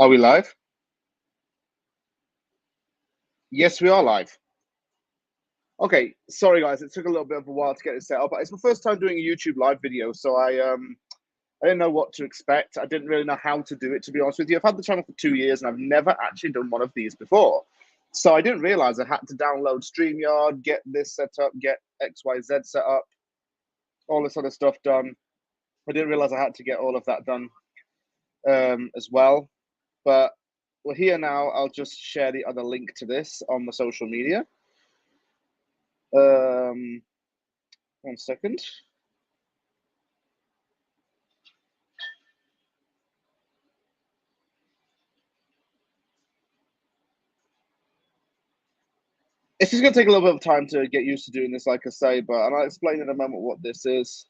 Are we live? Yes, we are live. Okay, sorry guys, it took a little bit of a while to get it set up. It's my first time doing a YouTube live video, so I didn't know what to expect. I didn't really know how to do it, to be honest with you. I've had the channel for 2 years and I've never actually done one of these before. So I didn't realize I had to download StreamYard, get this set up, get XYZ set up, all this other stuff done. I didn't realize I had to get all of that done as well. But we're here now. I'll just share the other link to this on the social media. 1 second. It's just going to take a little bit of time to get used to doing this, like I say, but I'll explain in a moment what this is.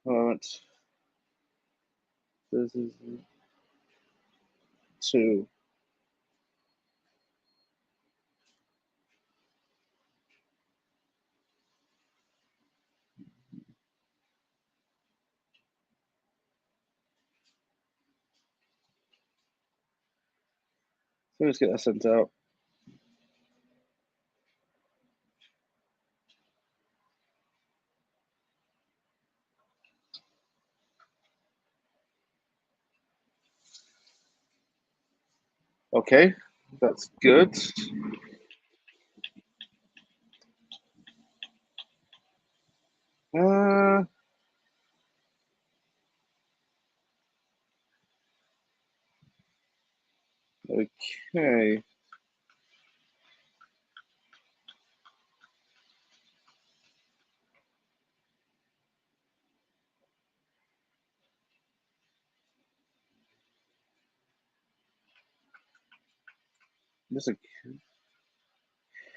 Alright. This is 2. Let's get that sent out. Okay, that's good. Okay.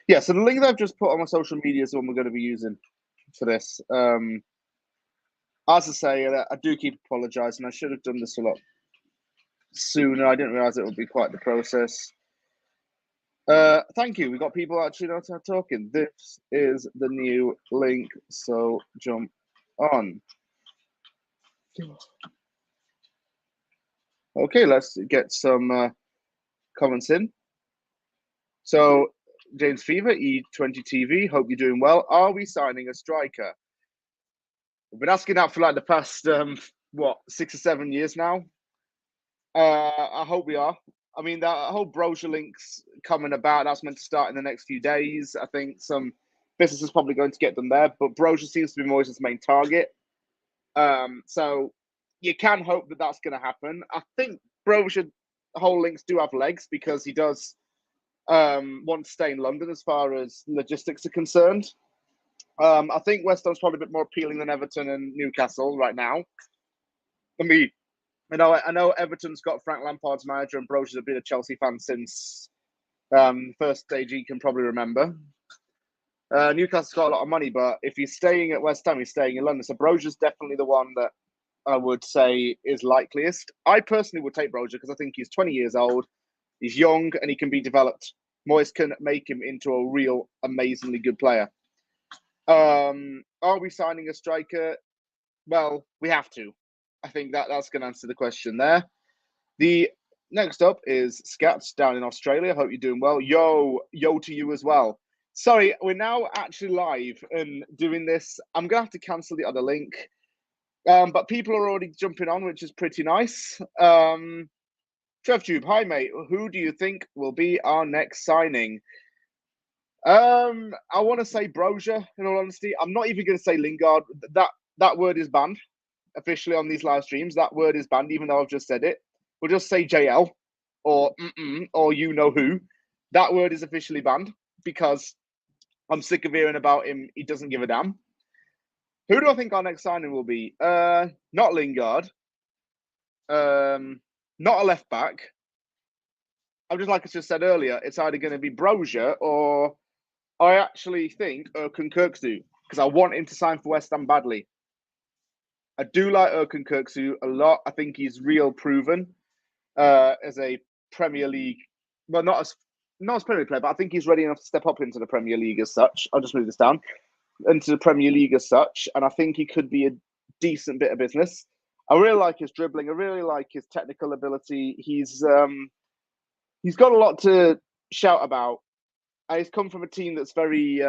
Yeah, so the link that I've just put on my social media is the one we're going to be using for this. As I say, I do keep apologising. I should have done this a lot sooner. I didn't realise it would be quite the process. Thank you. We got people actually not talking. This is the new link, so jump on. Okay, let's get some comments in. So, James Fever, E20 TV, hope you're doing well. Are we signing a striker? We've been asking that for like the past, 6 or 7 years now. I hope we are. I mean, that whole brochure link's coming about. That's meant to start in the next few days. I think some business is probably going to get them there, but brochure seems to be Moyes' main target. So you can hope that that's going to happen. I think brochure whole links do have legs because he does want to stay in London as far as logistics are concerned. I think West Ham's probably a bit more appealing than Everton and Newcastle right now. I know Everton's got Frank Lampard's manager, and Brogue's been a Chelsea fan since first stage he can probably remember. Newcastle's got a lot of money, but if he's staying at West Ham, he's staying in London. So Brogue's definitely the one that I would say is likeliest. I personally would take Brogue because I think he's 20 years old, he's young, and he can be developed. Moyes can make him into a real, amazingly good player. Are we signing a striker? Well, we have to. I think that's going to answer the question there. The next up is Scatts down in Australia. Hope you're doing well. Yo to you as well. Sorry, we're now actually live and doing this. I'm going to have to cancel the other link. But people are already jumping on, which is pretty nice. TrevTube, hi mate. Who do you think will be our next signing? I want to say Broja, in all honesty. I'm not even going to say Lingard. That word is banned officially on these live streams. That word is banned, even though I've just said it. We'll just say JL or or you know who. That word is officially banned because I'm sick of hearing about him. He doesn't give a damn. Who do I think our next signing will be? Not Lingard. Not a left back. I'm just like I just said earlier. It's either going to be Broja or I actually think Erkan Kirksu because I want him to sign for West Ham badly. I do like Erkan Kirksu a lot. I think he's real proven as a Premier League. Well, not as Premier League player, but I think he's ready enough to step up into the Premier League as such. I'll just move this down. into the Premier League as such, and I think he could be a decent bit of business. I really like his dribbling. I really like his technical ability. He's got a lot to shout about. And he's come from a team that's very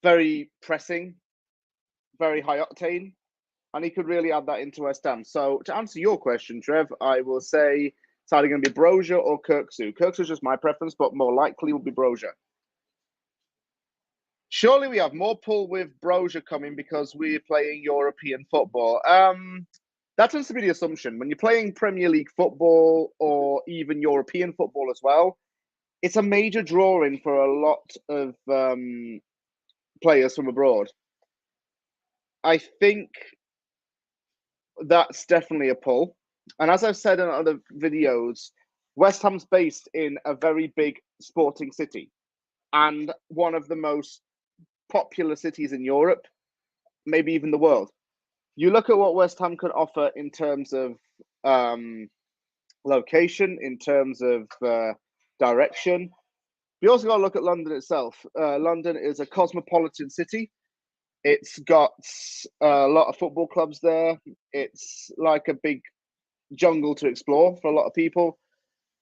very pressing, very high octane, and he could really add that into West Ham. So to answer your question, Trev, I will say it's either going to be Borja or Kirksu. Kirksu's just my preference, but more likely will be Borja. Surely we have more pull with Borja coming because we're playing European football. That tends to be the assumption. When you're playing Premier League football or even European football as well, it's a major drawing for a lot of players from abroad. I think that's definitely a pull. And as I've said in other videos, West Ham's based in a very big sporting city and one of the most popular cities in Europe, maybe even the world. You look at what West Ham can offer in terms of location, in terms of direction. We also got to look at London itself. London is a cosmopolitan city. It's got a lot of football clubs there. It's like a big jungle to explore for a lot of people.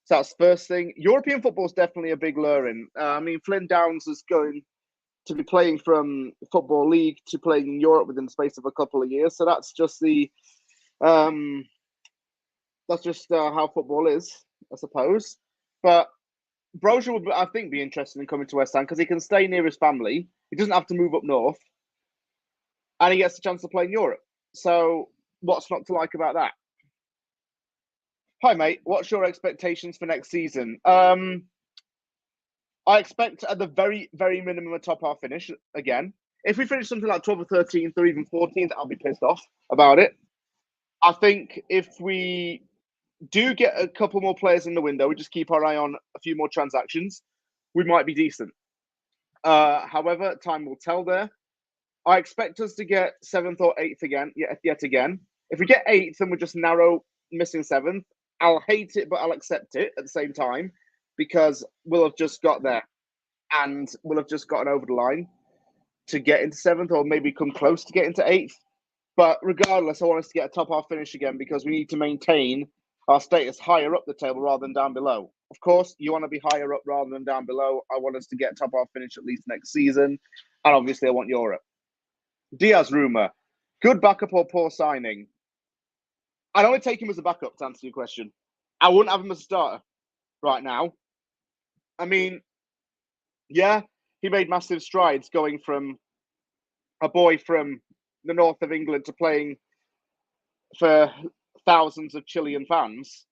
So that's the first thing. European football is definitely a big luring. I mean, Flynn Downs is going to be playing from Football League to playing in Europe within the space of a couple of years. So that's just the how football is, I suppose. But Borja would, I think, be interested in coming to West Ham because he can stay near his family. He doesn't have to move up north, and he gets a chance to play in Europe. So what's not to like about that? Hi, mate. What's your expectations for next season? I expect at the very, very minimum a top half finish again. If we finish something like 12th or 13th or even 14th, I'll be pissed off about it. I think if we do get a couple more players in the window, we just keep our eye on a few more transactions, we might be decent. However, time will tell there. I expect us to get 7th or 8th again, yet again. If we get 8th and we're just narrow missing 7th, I'll hate it, but I'll accept it at the same time because we'll have just got there and we'll have just gotten over the line to get into 7th or maybe come close to getting to 8th. But regardless, I want us to get a top half finish again because we need to maintain our status higher up the table rather than down below. Of course, you want to be higher up rather than down below. I want us to get top half finish at least next season. And obviously, I want Europe. Diaz rumour. Good backup or poor signing? I'd only take him as a backup to answer your question. I wouldn't have him as a starter right now. I mean, yeah, he made massive strides going from a boy from the north of England to playing for thousands of Chilean fans.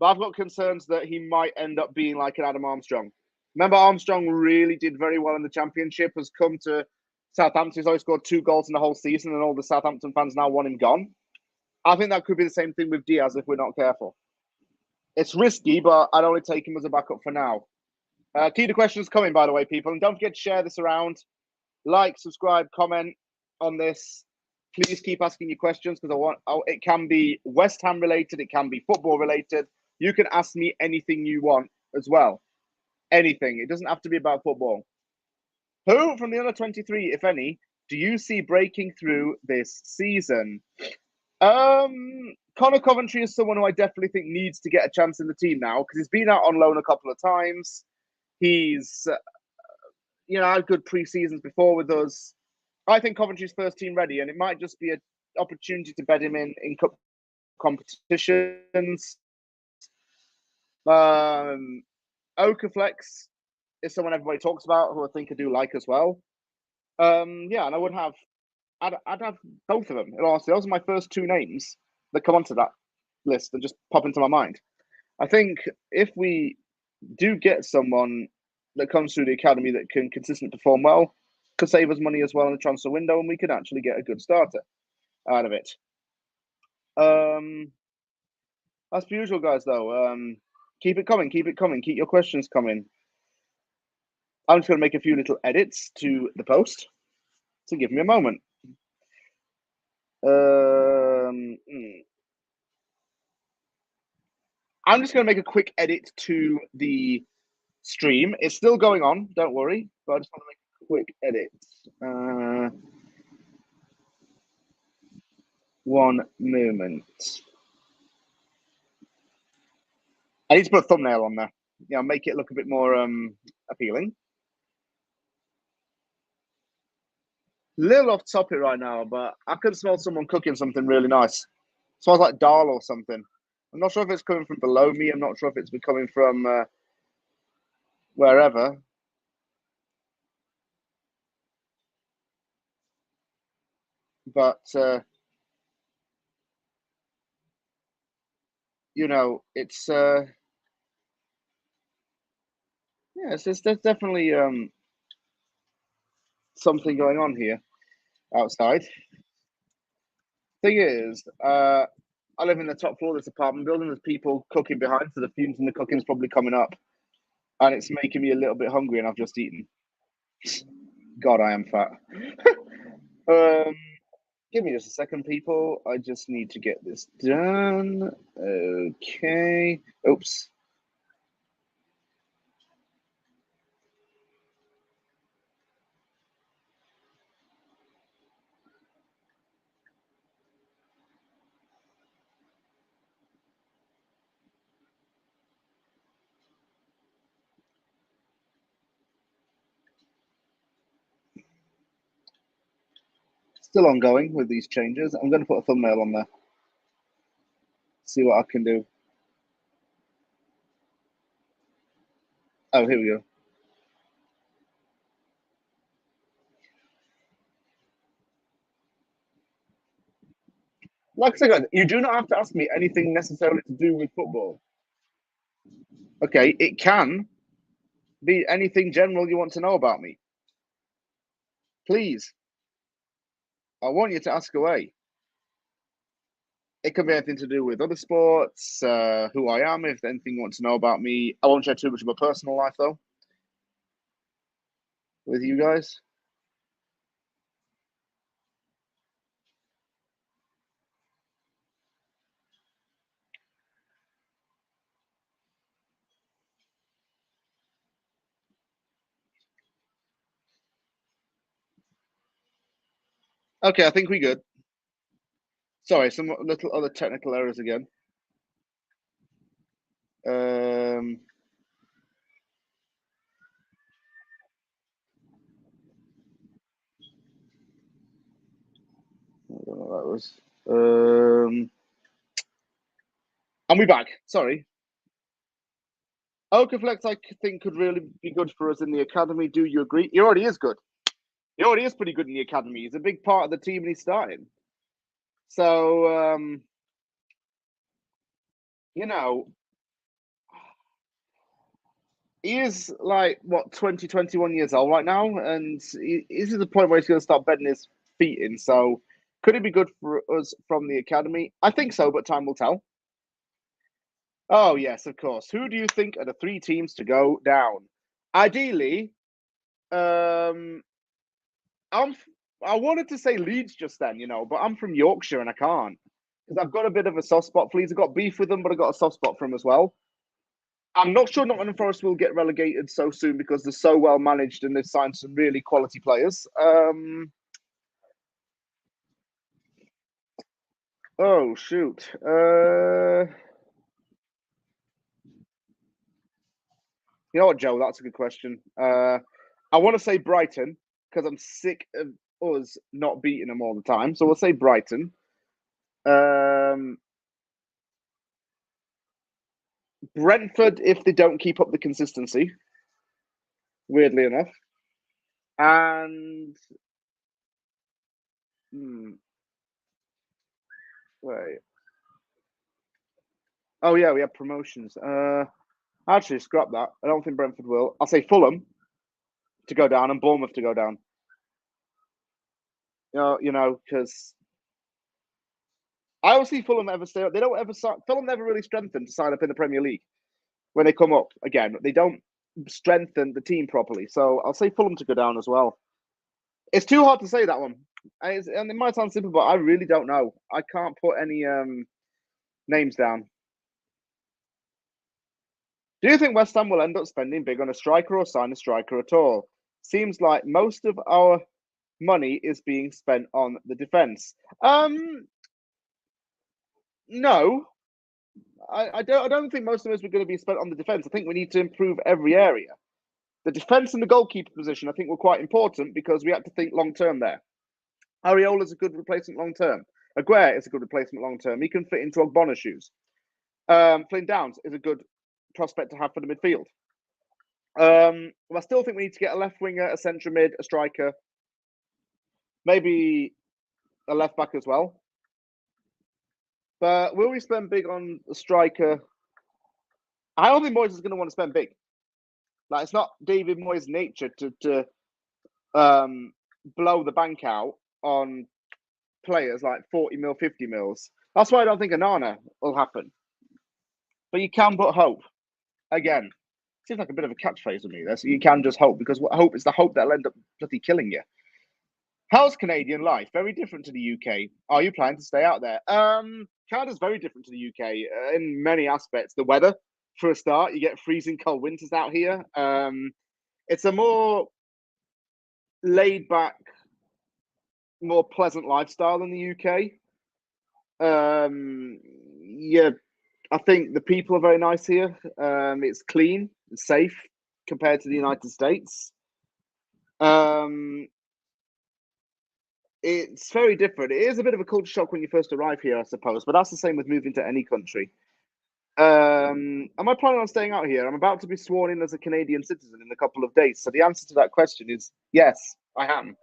But I've got concerns that he might end up being like an Adam Armstrong. Remember, Armstrong really did very well in the Championship, has come to Southampton, he's only scored 2 goals in the whole season, and all the Southampton fans now want him gone. I think that could be the same thing with Diaz if we're not careful. It's risky, but I'd only take him as a backup for now. Keep the questions coming, by the way, people. And don't forget to share this around. Like, subscribe, comment on this. Please keep asking your questions because it can be West Ham related. It can be football related. You can ask me anything you want as well. Anything. It doesn't have to be about football. Who from the under 23, if any, do you see breaking through this season? Connor Coventry is someone who I definitely think needs to get a chance in the team now because he's been out on loan a couple of times. He's, had good pre-seasons before with us. I think Coventry's first team ready, and it might just be an opportunity to bed him in cup competitions. Okaflex is someone everybody talks about who I think I do like as well. And I'd have both of them. Honestly, those are my first 2 names that come onto that list and just pop into my mind. I think if we do get someone that comes through the academy that can consistently perform well, could save us money as well in the transfer window, and we could actually get a good starter out of it. As per usual, guys, though, keep it coming, keep your questions coming. I'm just going to make a few little edits to the post, so give me a moment. I'm just going to make a quick edit to the stream. It's still going on, don't worry, but I just want to make quick edit. 1 moment. I need to put a thumbnail on there. Yeah, make it look a bit more appealing. Little off topic right now, but I can smell someone cooking something really nice. Smells like dal or something. I'm not sure if it's coming from below me. I'm not sure if it's coming from wherever. But you know, it's yes, there's definitely something going on here outside. Thing is, I live in the top floor of this apartment building. There's people cooking behind, so the fumes from the cooking is probably coming up, and it's making me a little bit hungry. And I've just eaten. God, I am fat. Give me just a second, people. I just need to get this done. Okay. Oops. Still ongoing with these changes. I'm going to put a thumbnail on there. See what I can do. Oh, here we go. Like I said, you do not have to ask me anything necessarily to do with football. Okay, it can be anything general you want to know about me. Please, I want you to ask away. It can be anything to do with other sports, who I am, if anything you want to know about me. I won't share too much of my personal life, though, with you guys. Okay, I think we're good. Sorry, some little other technical errors again. I don't know what that was. And we're back. Sorry. Okaflex, I think, could really be good for us in the academy. Do you agree? He already is good. He already is pretty good in the academy. He's a big part of the team and he's starting. So, you know, he is like, what, 20, 21 years old right now. And he's at the point where he's going to start bedding his feet in. So, could it be good for us from the academy? I think so, but time will tell. Oh, yes, of course. Who do you think are the 3 teams to go down? Ideally, I wanted to say Leeds just then, you know, but I'm from Yorkshire and I can't because I've got a bit of a soft spot for Leeds. I've got beef with them, but I've got a soft spot for them as well. I'm not sure Nottingham Forest will get relegated so soon because they're so well managed and they've signed some really quality players. Oh, shoot. You know what, Joe? That's a good question. I want to say Brighton because I'm sick of us not beating them all the time. So we'll say Brighton. Brentford, if they don't keep up the consistency, weirdly enough. And wait. Oh yeah, we have promotions. Actually, scrap that. I don't think Brentford will. I'll say Fulham to go down and Bournemouth to go down. You know, because I don't see Fulham ever stay up. They don't ever. Fulham never really strengthen to sign up in the Premier League when they come up again. They don't strengthen the team properly. So I'll say Fulham to go down as well. It's too hard to say that one, and it might sound simple, but I really don't know. I can't put any names down. Do you think West Ham will end up spending big on a striker or sign a striker at all? Seems like most of our money is being spent on the defence. No, I don't think most of us are going to be spent on the defence. I think we need to improve every area. The defence and the goalkeeper position, I think, were quite important because we had to think long term there. Ariola's a good replacement long term. Aguirre is a good replacement long term. He can fit into Ogbonna's shoes. Flynn Downs is a good prospect to have for the midfield. I still think we need to get a left winger, a centre mid, a striker, maybe a left back as well. But will we spend big on a striker? I don't think Moyes is going to want to spend big. Like, it's not David Moyes' nature to blow the bank out on players like 40 mil, 50 mils. That's why I don't think Onana will happen. But you can put hope. Again, seems like a bit of a catchphrase with me. So you can just hope, because what hope is the hope that'll end up bloody killing you. How's Canadian life? Very different to the UK. Are you planning to stay out there? Canada's very different to the UK in many aspects. The weather, for a start, you get freezing cold winters out here. It's a more laid back, more pleasant lifestyle than the UK. Yeah, I think the people are very nice here. It's clean, it's safe compared to the United States. It's very different. It is a bit of a culture shock when you first arrive here, I suppose, but that's the same with moving to any country. Am I planning on staying out here? I'm about to be sworn in as a Canadian citizen in a couple of days. So the answer to that question is yes, I am.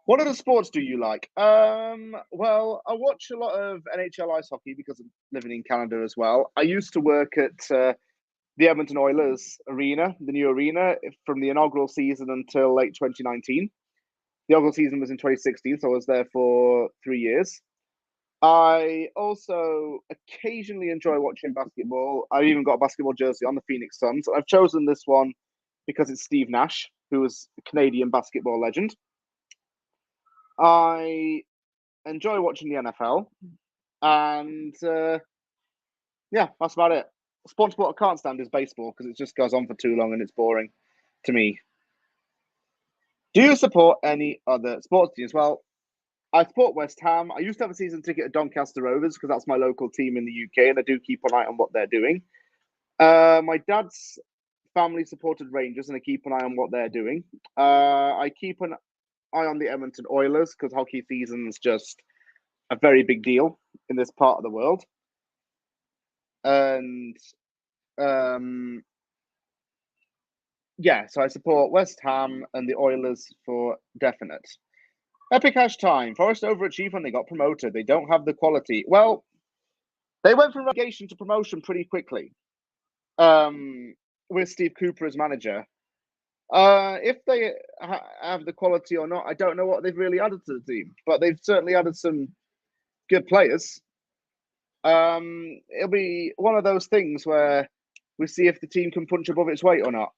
What other sports do you like? Well, I watch a lot of NHL ice hockey because I'm living in Canada as well. I used to work at the Edmonton Oilers arena, the new arena, from the inaugural season until late 2019. The inaugural season was in 2016, so I was there for 3 years. I also occasionally enjoy watching basketball. I even got a basketball jersey on the Phoenix Suns. I've chosen this one because it's Steve Nash, who was a Canadian basketball legend. I enjoy watching the NFL, and yeah, that's about it. Sport I can't stand is baseball because it just goes on for too long and it's boring to me. Do you support any other sports teams? Well, I support West Ham. I used to have a season ticket at Doncaster Rovers because that's my local team in the UK, and I do keep an eye on what they're doing. My dad's family supported Rangers, and I keep an eye on what they're doing. I keep an eye on the Edmonton Oilers because hockey season's just a very big deal in this part of the world. And yeah, so I support West Ham and the Oilers for definite. EpicHashTime. Forest overachieved when they got promoted. They don't have the quality. Well, they went from relegation to promotion pretty quickly with Steve Cooper as manager. If they have the quality or not, I don't know what they've really added to the team, but they've certainly added some good players. It'll be one of those things where we see if the team can punch above its weight or not.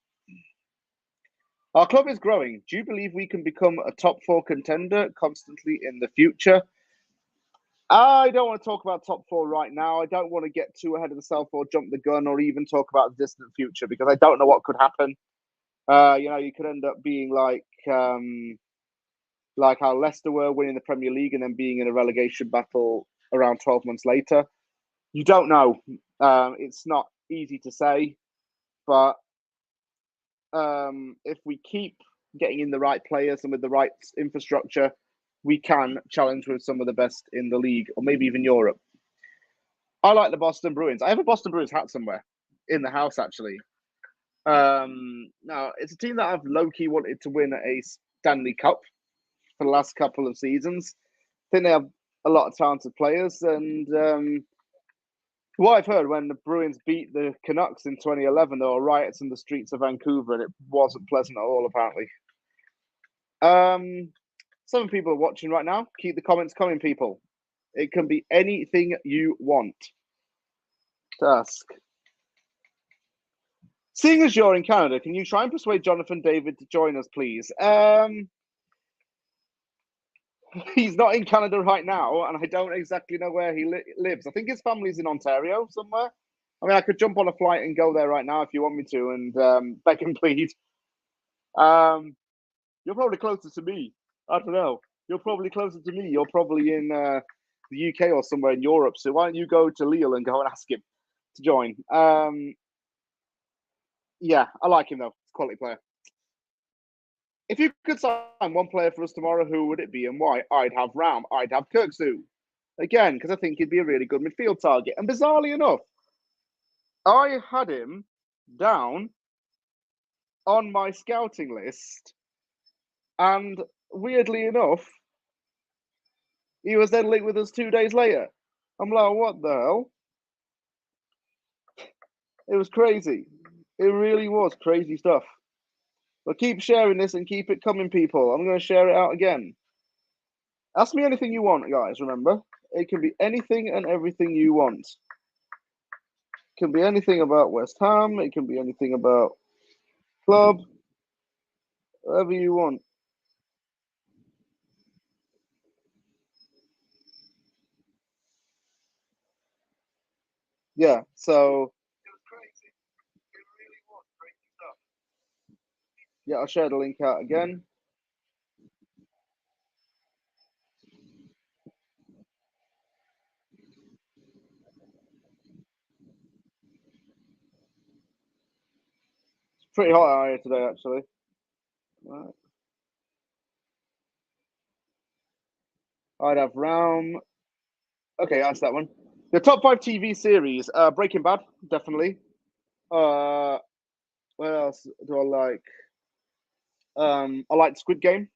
Our club is growing. Do you believe we can become a top 4 contender constantly in the future? I don't want to talk about top 4 right now. I don't want to get too ahead of myself or jump the gun or even talk about the distant future because I don't know what could happen. You could end up being like how Leicester were, winning the Premier League and then being in a relegation battle around 12 months later. You don't know. It's not easy to say, but if we keep getting in the right players and with the right infrastructure, we can challenge with some of the best in the league or maybe even Europe. I like the Boston Bruins. I have a Boston Bruins hat somewhere in the house, actually. Now, it's a team that I've low-key wanted to win a Stanley Cup for the last couple of seasons. I think they have a lot of talented players, and what I've heard, when the Bruins beat the Canucks in 2011, there were riots in the streets of Vancouver, and it wasn't pleasant at all, apparently. Some people are watching right now. Keep the comments coming, people. It can be anything you want. Task. Seeing as you're in Canada, can you try and persuade Jonathan David to join us, please? He's not in Canada right now, and I don't exactly know where he lives. I think his family's in Ontario somewhere. I mean, I could jump on a flight and go there right now if you want me to and beg and plead. You're probably closer to me. I don't know. You're probably closer to me. You're probably in the UK or somewhere in Europe. So why don't you go to Lille and go and ask him to join? Yeah, I like him though. Quality player. If you could sign one player for us tomorrow, who would it be and why? I'd have Raum. I'd have Kirkzu. Again, because I think he'd be a really good midfield target. And bizarrely enough, I had him down on my scouting list. And weirdly enough, he was then linked with us 2 days later. I'm like, what the hell? It was crazy. It really was crazy stuff. But keep sharing this and keep it coming, people. I'm going to share it out again. Ask me anything you want, guys, remember. It can be anything and everything you want. It can be anything about West Ham. It can be anything about club. Whatever you want. Yeah, so it was crazy. It really was crazy stuff. Yeah, I'll share the link out again. It's pretty hot out here today, actually. Right. I'd have Raum. Okay, that's that one. The top 5 TV series. Breaking Bad, definitely. What else do I like? I liked Squid Game.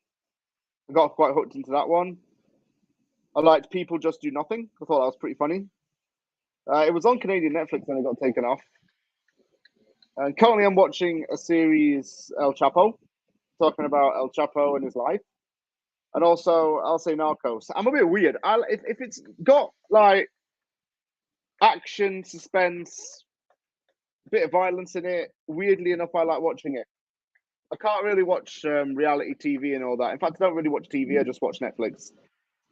I got quite hooked into that one. I liked People Just Do Nothing. I thought that was pretty funny. It was on Canadian Netflix and it got taken off. And currently I'm watching a series, El Chapo, talking about El Chapo and his life. And also, I'll say Narcos. I'm a bit weird. If it's got like action, suspense, a bit of violence in it, weirdly enough, I like watching it. I can't really watch reality TV and all that. In fact, I don't really watch TV. I just watch Netflix.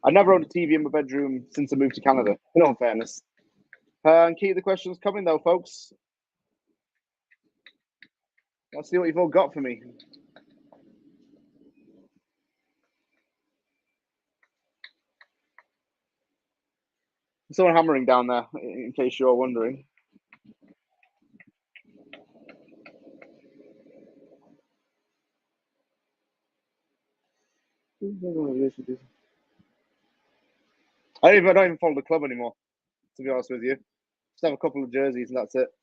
I never owned a TV in my bedroom since I moved to Canada, in all fairness. And keep the questions coming, though, folks. Let's see what you've all got for me. Someone hammering down there, in case you're wondering. I don't even follow the club anymore, to be honest with you. Just have a couple of jerseys and that's it.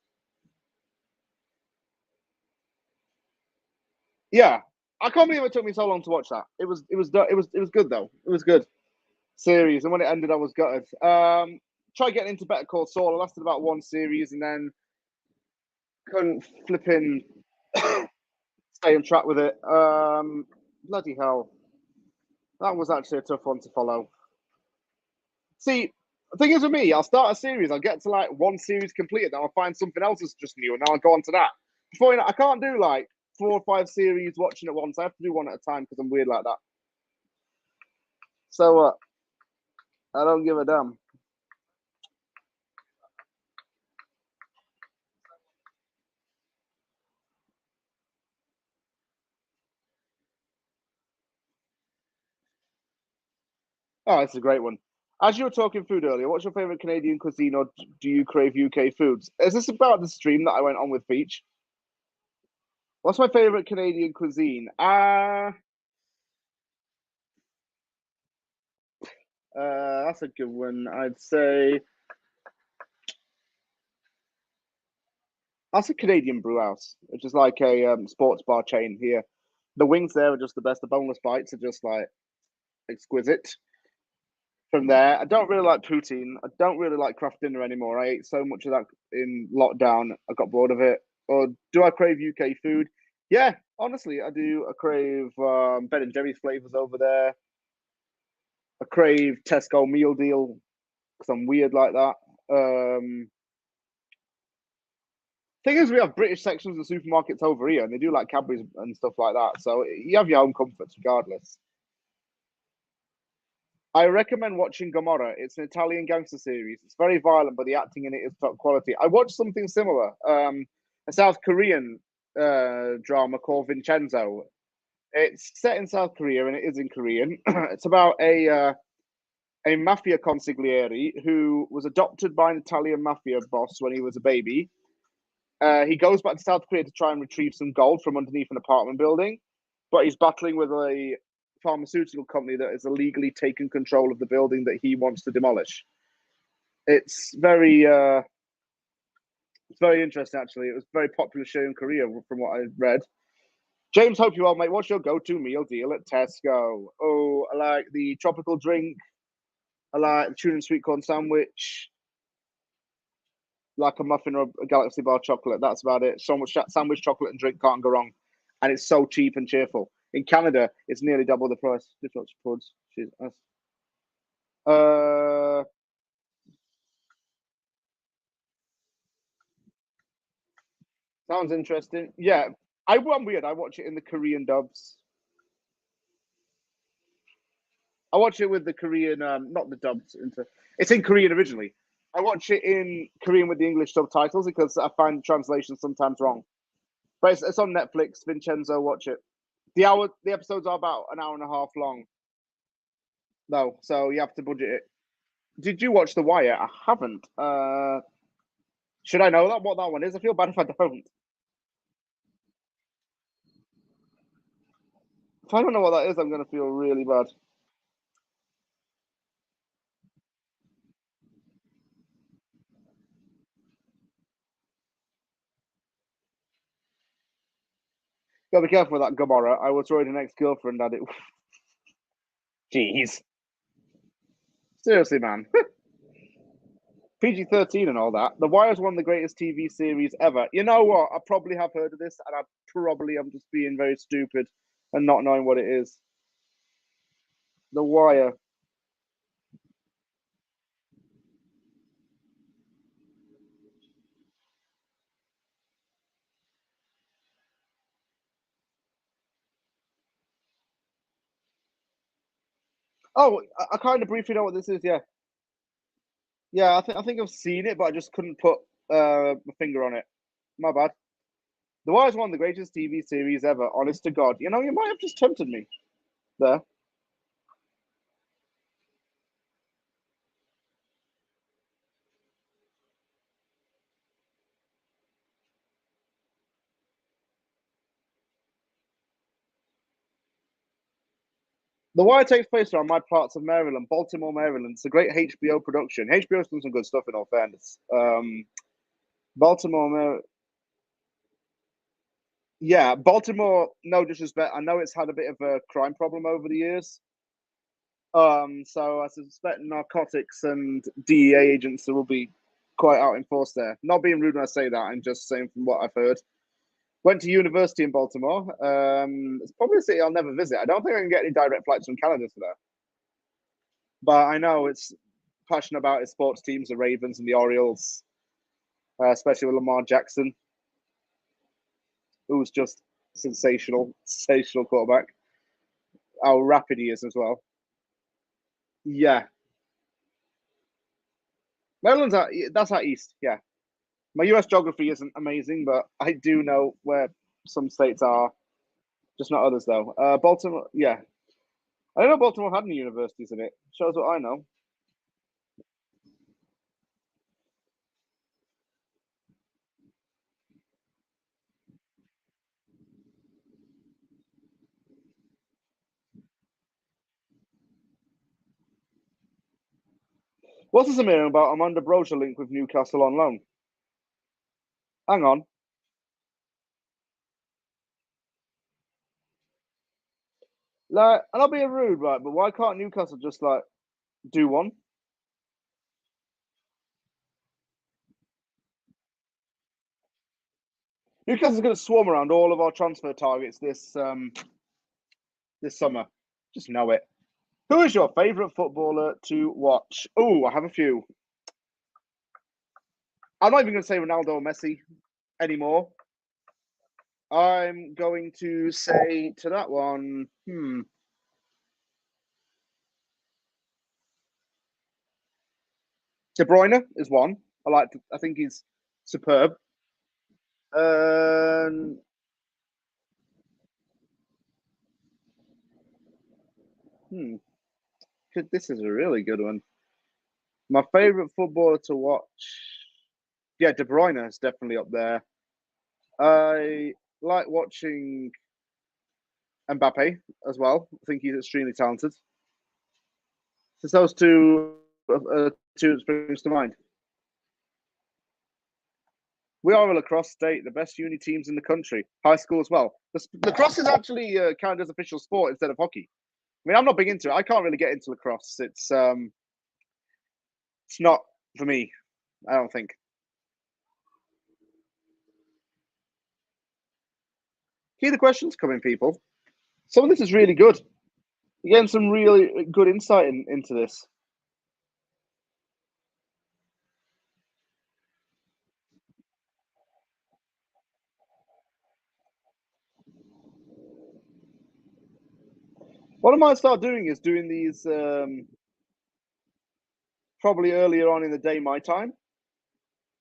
Yeah, I can't believe it took me so long to watch that. It was good though. It was good series, and when it ended, I was gutted. Tried getting into Better Call Saul. I lasted about one series and then couldn't flipping stay on track with it. Bloody hell, that was actually a tough one to follow. See, the thing is with me, I'll start a series, I'll get to like one series completed, then I'll find something else that's just new, and then I'll go on to that. Before you know, I can't do like 4 or 5 series watching at once. I have to do one at a time because I'm weird like that. So I don't give a damn. Oh, it's a great one. As you were talking food earlier, what's your favorite Canadian cuisine, or do you crave UK foods? Is this about the stream that I went on with Peach? What's my favorite Canadian cuisine? That's a good one. I'd say that's a Canadian brew house, which is like a sports bar chain here. The wings there are just the best. The boneless bites are just like exquisite. From there, I don't really like poutine. I don't really like craft dinner anymore. I ate so much of that in lockdown. I got bored of it. Or do I crave UK food? Yeah, honestly, I do. I crave Ben and Jerry's flavors over there. I crave Tesco meal deal because I'm weird like that. Thing is, we have British sections of supermarkets over here, and they do like Cadbury's and stuff like that. So you have your own comforts regardless. I recommend watching Gomorrah. It's an Italian gangster series. It's very violent, but the acting in it is top quality. I watched something similar, a South Korean drama called Vincenzo. It's set in South Korea and it is in Korean. It's about a mafia consigliere who was adopted by an Italian mafia boss when he was a baby. He goes back to South Korea to try and retrieve some gold from underneath an apartment building, but he's battling with a pharmaceutical company that has illegally taken control of the building that he wants to demolish. It's very interesting, actually. It was a very popular show in Korea, from what I read. James, hope you well, mate. What's your go-to meal deal at Tesco? Oh, I like the tropical drink. I like the tuna and sweet corn sandwich. Like a muffin or a Galaxy bar chocolate. That's about it. So much sandwich, chocolate, and drink can't go wrong. And it's so cheap and cheerful. In Canada, it's nearly double the price. Sounds interesting. Yeah, I'm weird. I watch it in the Korean dubs. I watch it with the Korean, not the dubs. It's in Korean originally. I watch it in Korean with the English subtitles because I find the translation sometimes wrong. But it's on Netflix. Vincenzo, watch it. The episodes are about an hour and a half long. No, so you have to budget it. Did you watch The Wire? I haven't. Should I know what that one is? I feel bad if I don't. If I don't know what that is, I'm going to feel really bad. Gotta be careful with that Gomorrah. I was worried an ex-girlfriend had it. Jeez. Seriously, man. PG-13 and all that. The Wire is one of the greatest TV series ever. You know what? I probably have heard of this, and I'm just being very stupid and not knowing what it is. The Wire. Oh, I kind of briefly know what this is. Yeah, yeah. I think I've seen it, but I just couldn't put my finger on it. My bad. The Wire is one of the greatest TV series ever. Honest to God, you know, you might have just tempted me there. The Wire takes place around my parts of Maryland, Baltimore, Maryland. It's a great HBO production. HBO's done some good stuff, in all fairness. Baltimore, yeah, Baltimore. No disrespect, I know it's had a bit of a crime problem over the years. So I suspect narcotics and DEA agents will be quite out in force there. Not being rude when I say that, I'm just saying from what I've heard. Went to university in Baltimore. It's probably a city I'll never visit. I don't think I can get any direct flights from Canada to there. But I know it's passionate about his sports teams, the Ravens and the Orioles, especially with Lamar Jackson, who's just sensational quarterback. How rapid he is as well. Yeah, Maryland's that's out east. Yeah, my US geography isn't amazing, but I do know where some states are, just not others though. Baltimore, yeah, I don't know Baltimore had any universities in it. Shows what I know. What's this I'm hearing about? I'm under brochure link with Newcastle on loan. Hang on. Like, and I'll be rude, right? But why can't Newcastle just like do one? Newcastle's going to swarm around all of our transfer targets this summer. Just know it. Who is your favourite footballer to watch? Oh, I have a few. I'm not even going to say Ronaldo or Messi anymore. I'm going to say to that one, De Bruyne is one. I think he's superb. This is a really good one. My favourite footballer to watch. Yeah, De Bruyne is definitely up there. I like watching Mbappe as well. I think he's extremely talented. Just those two that springs to mind. We are a lacrosse state, the best uni teams in the country. High school as well. Lacrosse is actually kind of official sport instead of hockey. I mean, I'm not big into it. I can't really get into lacrosse. It's not for me, I don't think. Keep the questions coming, people. Some of this is really good. You're getting some really good insight into this. What I might start doing is doing these probably earlier on in the day, my time,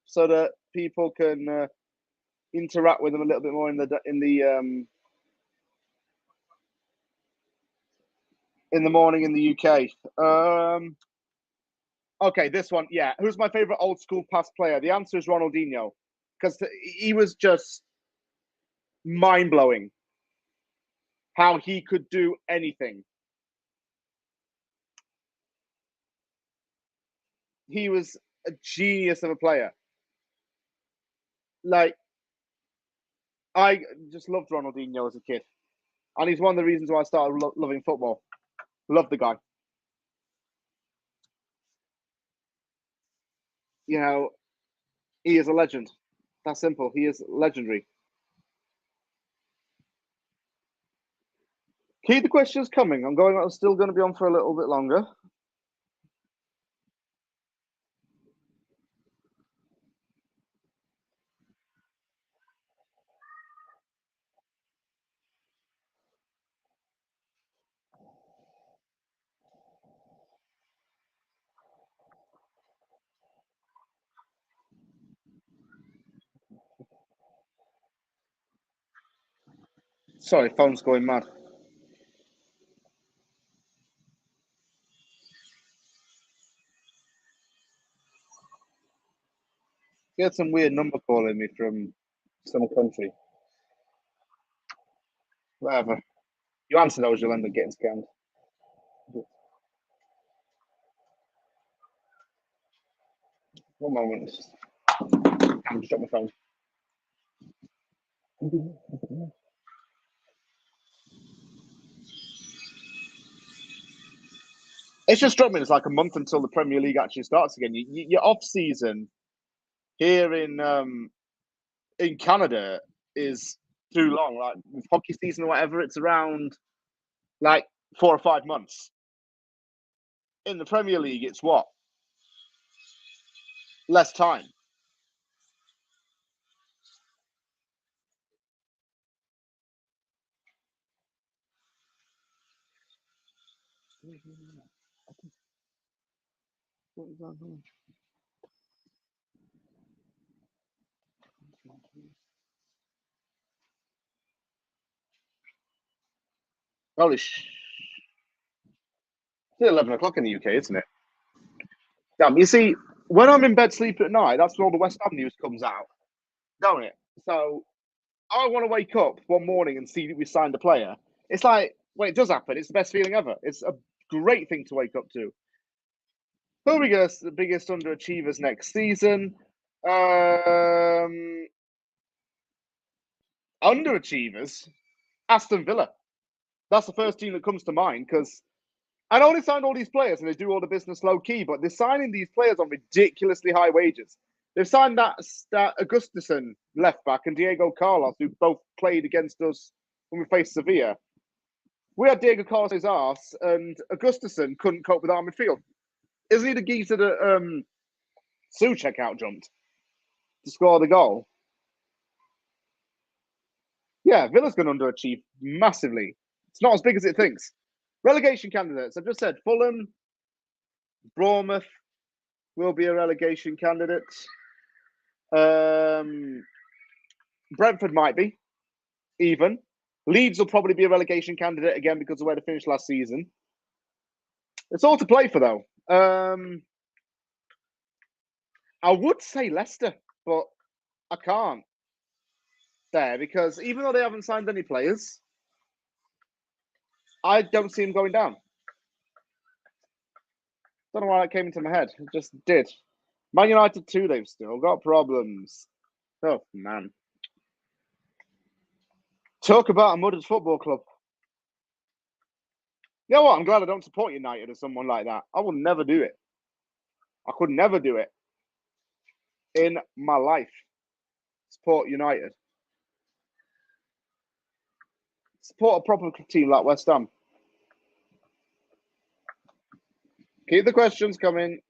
so that people can interact with them a little bit more in the morning in the UK. Okay, this one, yeah. Who's my favorite old school past player? The answer is Ronaldinho, because he was just mind blowing how he could do anything. He was a genius of a player. Like, I just loved Ronaldinho as a kid, and he's one of the reasons why I started loving football. Love the guy. You know, he is a legend. That's simple. He is legendary. Keep the questions coming. I'm still going to be on for a little bit longer. Sorry, phone's going mad. You had some weird number calling me from some country. Whatever. You answer those, you'll end up getting scammed. One moment. I'm just drop my phone. It's just struck me. It's like a month until the Premier League actually starts again. Your off season here in Canada is too long. Like with hockey season or whatever, it's around like 4 or 5 months. In the Premier League, it's what? Less time. Holy sh! It's 11 o'clock in the UK, isn't it? Damn, you see, when I'm in bed sleeping at night, that's when all the West Ham news comes out, don't it? So I want to wake up one morning and see that we signed a player. It's like, when it does happen, it's the best feeling ever. It's a great thing to wake up to. Who are we going the biggest underachievers next season? Underachievers? Aston Villa. That's the first team that comes to mind because I know they signed all these players and they do all the business low key, but they're signing these players on ridiculously high wages. They've signed that Augustusson left back and Diego Carlos, who both played against us when we faced Sevilla. We had Diego Carlos' arse, and Augustusson couldn't cope with our midfield. Isn't he the geezer that Souček out jumped to score the goal? Yeah, Villa's going to underachieve massively. It's not as big as it thinks. Relegation candidates. I've just said Fulham, Bournemouth will be a relegation candidate. Brentford might be, even. Leeds will probably be a relegation candidate again because of where they finished last season. It's all to play for, though. I would say Leicester, but I can't there because even though they haven't signed any players, I don't see them going down. Don't know why that came into my head. It just did. Man United too, they've still got problems. Oh, man. Talk about a mudded football club. You know what? I'm glad I don't support United or someone like that. I will never do it. I could never do it in my life. Support United. Support a proper team like West Ham. Keep the questions coming.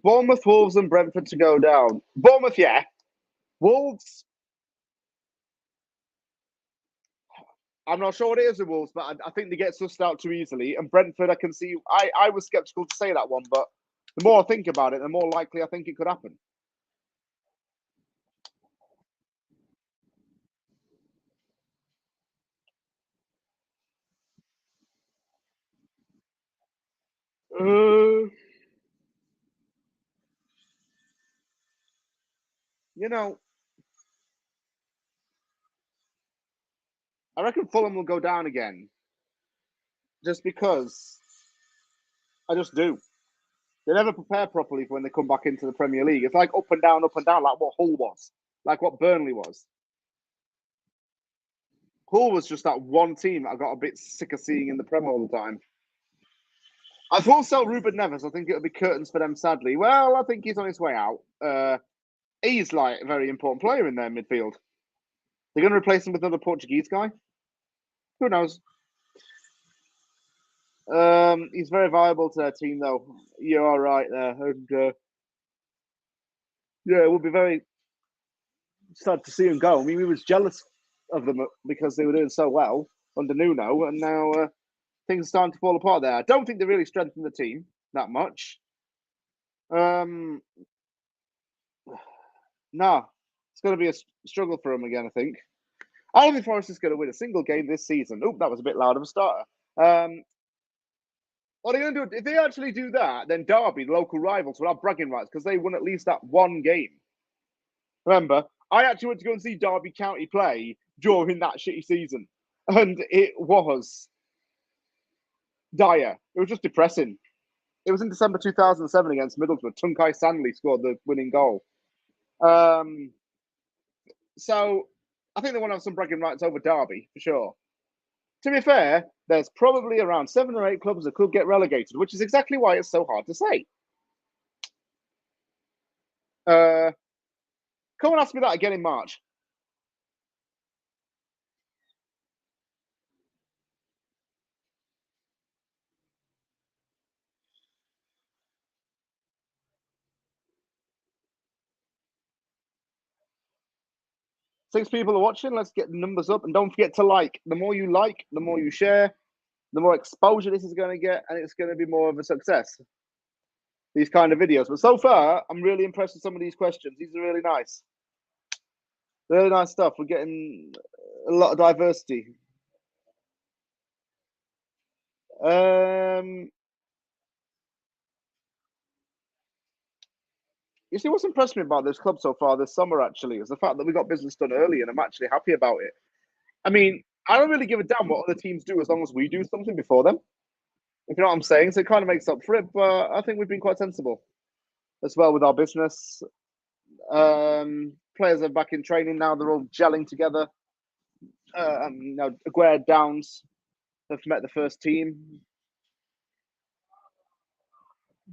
Bournemouth, Wolves, and Brentford to go down. Bournemouth, yeah. Wolves, I'm not sure what it is with Wolves, but I think they get sussed out too easily. And Brentford, I can see. I was sceptical to say that one, but the more I think about it, the more likely I think it could happen. You know, I reckon Fulham will go down again, just because I just do. They never prepare properly for when they come back into the Premier League. It's like up and down, like what Hull was, like what Burnley was. Hull was just that one team that I got a bit sick of seeing in the Prem all the time. I thought sell Ruben Neves. I think it'll be curtains for them, sadly. Well, I think he's on his way out. He's like a very important player in their midfield. They're going to replace him with another Portuguese guy. Who knows? He's very viable to their team, though. You are right there. And yeah, it would be very sad to see him go. I mean, we was jealous of them because they were doing so well under Nuno, and now things are starting to fall apart there. I don't think they really strengthened the team that much. No, it's going to be a struggle for them again, I think. I don't think Forest is going to win a single game this season. Oh, that was a bit loud of a starter. What are they going to do? If they actually do that, then Derby, the local rivals, will have bragging rights because they won at least that one game. Remember, I actually went to go and see Derby County play during that shitty season, and it was dire. It was just depressing. It was in December 2007 against Middlesbrough. Tunkai Sandley scored the winning goal. So I think they want to have some bragging rights over Derby, for sure. To be fair, there's probably around 7 or 8 clubs that could get relegated, which is exactly why it's so hard to say. Come and ask me that again in March. Six people are watching. Let's get the numbers up. And don't forget to like. The more you like, the more you share, the more exposure this is going to get, and it's going to be more of a success. These kind of videos. But so far, I'm really impressed with some of these questions. These are really nice. Really nice stuff. We're getting a lot of diversity. You see, what's impressed me about this club so far this summer, actually, is the fact that we got business done early, and I'm actually happy about it. I mean, I don't really give a damn what other teams do as long as we do something before them. If you know what I'm saying. So it kind of makes up for it, but I think we've been quite sensible as well with our business. Players are back in training now. They're all gelling together. Aguirre Downs have met the first team.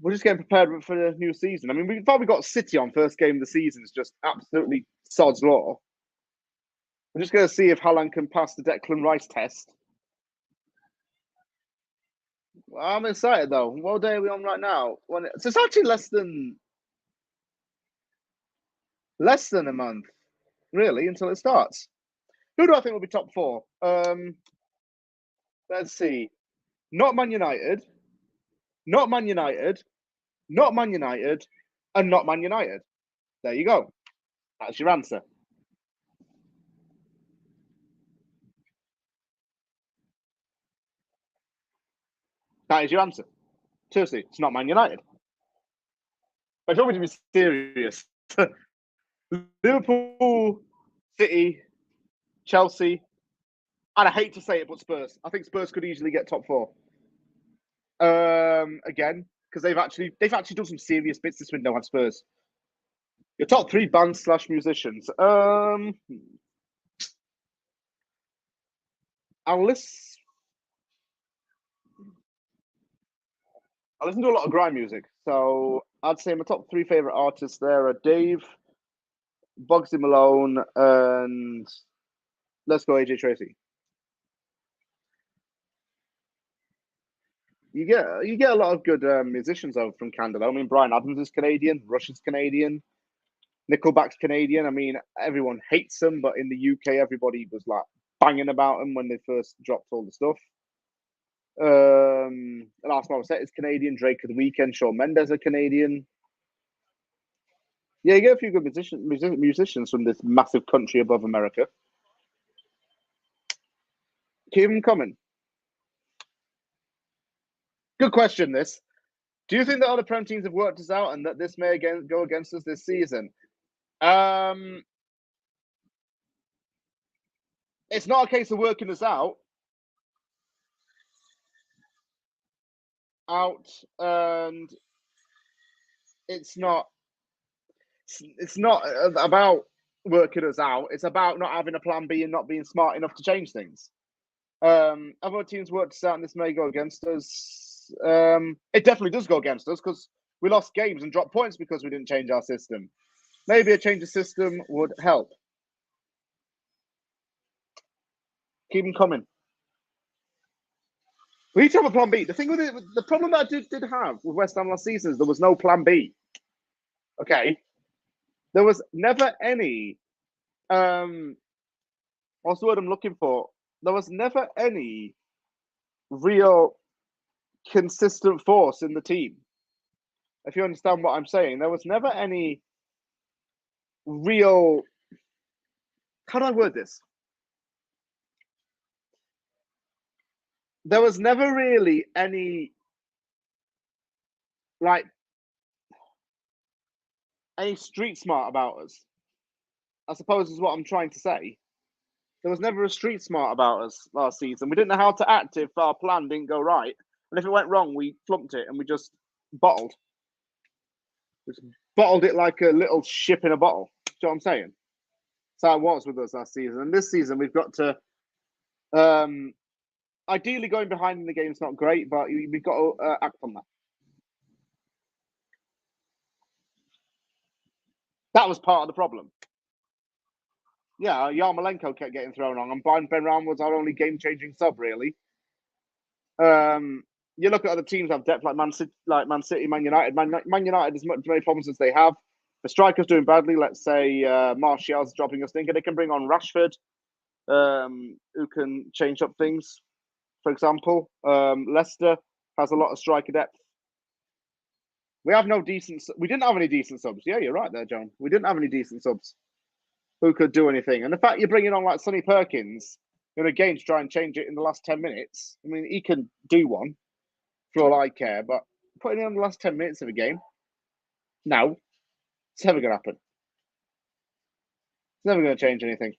We're just getting prepared for the new season. I mean, we thought we got City on first game of the season. It's just absolutely sod's law. We're just going to see if Haaland can pass the Declan Rice test. I'm excited though. What day are we on right now? So it's actually less than a month, really, until it starts. Who do I think will be top 4? Let's see. Not Man United, not Man United, not Man United, and not Man United. There you go. That's your answer. That is your answer. Seriously, it's not Man United. I don't want me to be serious. Liverpool, City, Chelsea, and I hate to say it, but Spurs. I think Spurs could easily get top four. Again, because they've actually done some serious bits this window at Spurs. Your top three bands / musicians. I'll listen to a lot of grime music, so I'd say my top three favorite artists there are Dave, Bugsy Malone, and let's go AJ Tracy. You get a lot of good musicians over from Canada. I mean, Brian Adams is Canadian, Rush is Canadian, Nickelback's Canadian. I mean, everyone hates them, but in the UK, everybody was like banging about them when they first dropped all the stuff. Last Man Set is Canadian. Drake of the Weekend, Shawn Mendes are Canadian. Yeah, you get a few good musicians from this massive country above America. Keep them coming. Good question, this. Do you think that other Prem teams have worked us out and that this may again go against us this season? It's not a case of working us out, and it's not about working us out. It's about not having a plan B and not being smart enough to change things. Other teams worked us out, and this may go against us. It definitely does go against us because we lost games and dropped points because we didn't change our system. Maybe a change of system would help. Keep them coming. We need to have a plan B. The thing with it, the problem that I did have with West Ham last season is there was no plan B. Okay, there was never any. What's the word I'm looking for? There was never any real consistent force in the team. If you understand what I'm saying, there was never any real. How do I word this? There was never really any street smart about us. I suppose is what I'm trying to say. There was never a street smart about us last season. We didn't know how to act if our plan didn't go right. And if it went wrong, we flunked it and we just bottled. Just bottled it like a little ship in a bottle. Do you know what I'm saying? So it was with us last season. And this season, we've got to. Ideally, going behind in the game is not great, but we've got to act on that. That was part of the problem. Yeah, Yarmolenko kept getting thrown on, and Ben Raum was our only game-changing sub, really. You look at other teams that have depth like Man City, Man United. Man United, as many problems as they have. The striker's doing badly. Let's say Martial's dropping a stinker. They can bring on Rashford, who can change up things. For example, Leicester has a lot of striker depth. We have no decent. We didn't have any decent subs. Yeah, you're right there, John. We didn't have any decent subs who could do anything. And the fact you're bringing on like Sonny Perkins in a game to try and change it in the last 10 minutes, I mean, he can do one for all I care, but putting it on the last 10 minutes of a game, no, it's never going to happen. It's never going to change anything.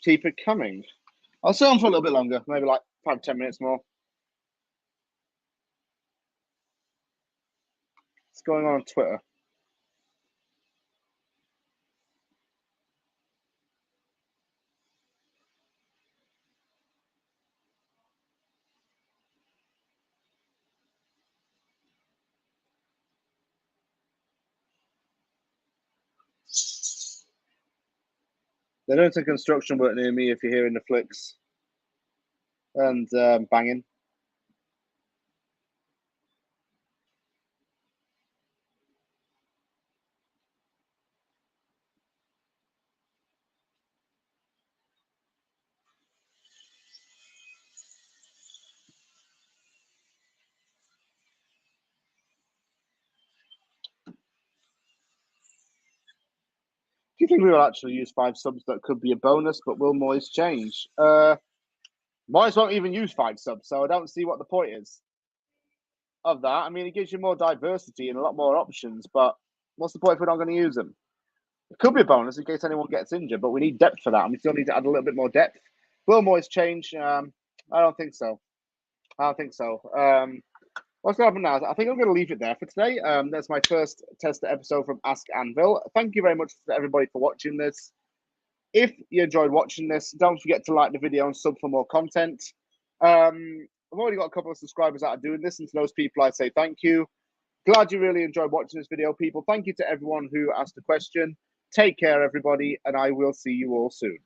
Keep it coming. I'll stay on for a little bit longer, maybe like 5-10 minutes more. What's going on Twitter? They're doing some construction work near me if you're hearing the flicks and banging. you think we will actually use 5 subs? That could be a bonus, but will Moyes change? Moyes won't even use 5 subs, so I don't see what the point is of that. I mean, it gives you more diversity and a lot more options, but what's the point if we're not going to use them? It could be a bonus in case anyone gets injured, but we need depth for that, and we still need to add a little bit more depth. Will Moyes change? I don't think so. What's going to happen now? I think I'm going to leave it there for today. That's my first tester episode from Ask Anvil. Thank you very much to everybody for watching this. If you enjoyed watching this, don't forget to like the video and sub for more content. I've already got a couple of subscribers that are doing this, and to those people, I say thank you. Glad you really enjoyed watching this video, people. Thank you to everyone who asked a question. Take care, everybody, and I will see you all soon.